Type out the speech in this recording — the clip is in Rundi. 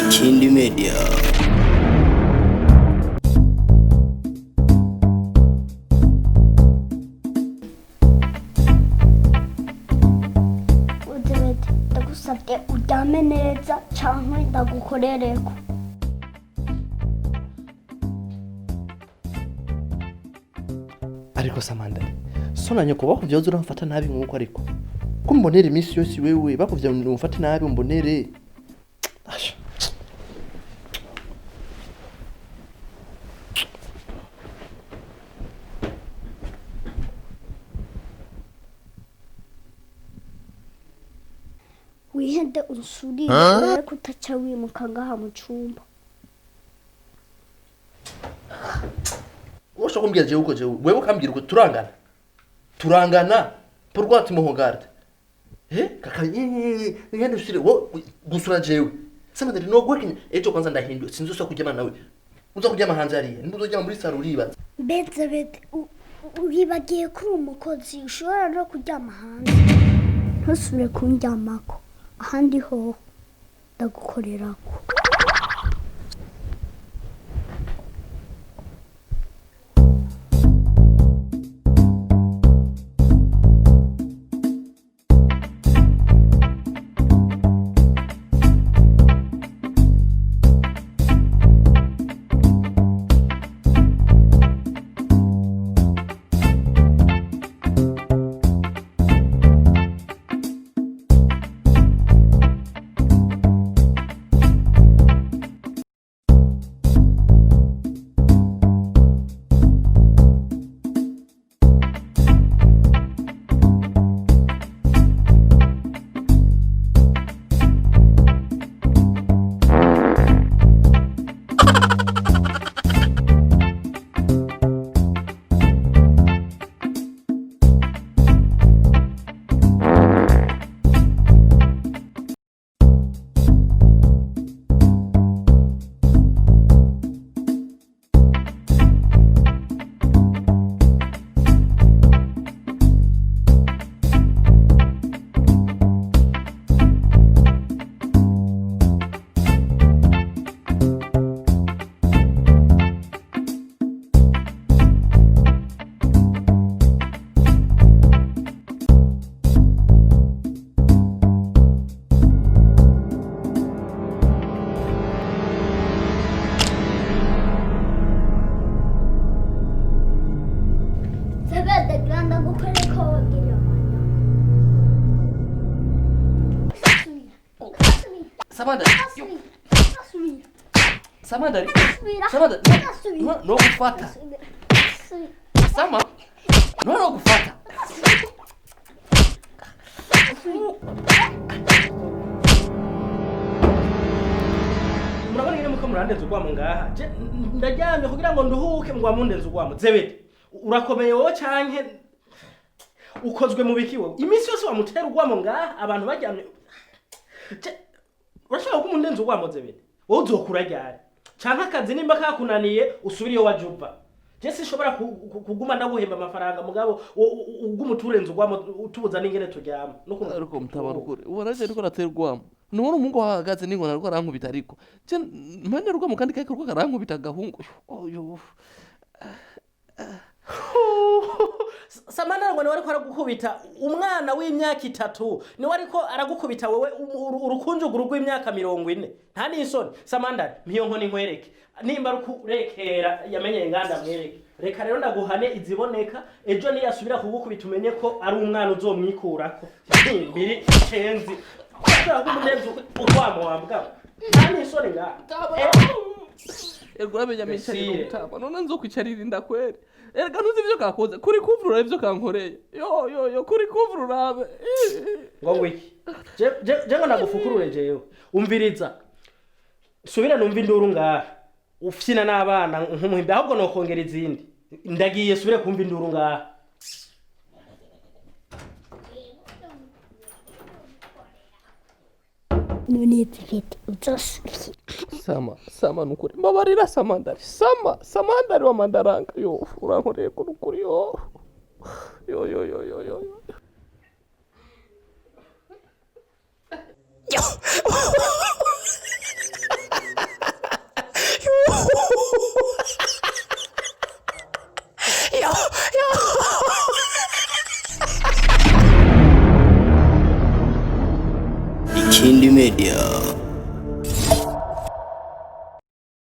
Ikindi media. ZEBEDE ndagusabye uryame neza canke ndagukorereko. Ariko Samandari, sona nyoko bakuvyaza uramfata nabi nkuko ariko. Kumbonera imisi yose wewe bakuvya umfata nabi umbonere. Asha. Wihende unsubire kutaca wimuka ngaha mu cumba. Wosha kumbwira jewe uko jewe wewe ukambwira uko turangana pourquoi tu me regardes kaka yende usire wo gusura jewe Samandari no gwekinya ejo kwanza ndahinduye sinzi uso kujyama nawe uza kujyama hanze ari ntuzojya muri saro uribaza ZEBEDE uribagiye ko umukozi ushobora no kuryama hanze ntusubire kundyamako ahandi ho ndagukorerako. Samandari no gufata Sama no gufata murabona ngene muko murandenze ugwamo ngaha ndaryamye kugira ngo nduhuke ngo amundenze ugwamo ZEBEDE urakomeye wowe canke ukozwe mu bikiwo imisi yose wamutera ugwamo ngaha abantu baryamye urashaka ko umundenze ugwamo ZEBEDE wowe uzokura ryari canke akazi nimba kakunaniye usubire iyo wajuva je sinshobora kuguma ndaguhemba amafaranga mugabo ugumuturenze ugwamo utubuza n'ingene turyama no kumva ariko mutabarukure ubaraje ariko raterwamo nubona umungu wahagaze ningo nariko arankubita ariko je mpande rugamo kandi kayiko rwo karankubita gahungu oyo Samandari ngo ni wariko aragukubita umwana w'imyaka 3 ni wariko aragukubita wewe urukunjugu rw'imyaka 40 nta nisoni Samandari mpiyo nkoni nkwereke nimba rukurekera yamenye inganda mwereke reka rero ndaguhane iziboneka ejo ni yasubira kugukubita umenye ko ari umwana uzomwikurako mbiri cenzi kwatara kumunenzu ukwamo wambwa nta nisoni nga ergo abenya micari gutaba none nzokwicarira indakwere erga ntuzi ivyo kakoze kuri kuvurura ivyo kankoreye yo kuri kuvurura ngo wiki je ngo nagufukurure jewe umviriza subira numva induru ngaha ufyina n'abana nk'umuhimbi ahubwo no kongera izindi ndagiye subire kumva induru ngaha Nunitfit utos. Sama nukuri. Mbabarira Samandari. Samandari wa mandaranga. Yo, urankoreye ko nukuri yo. Yo. Ikindi Media.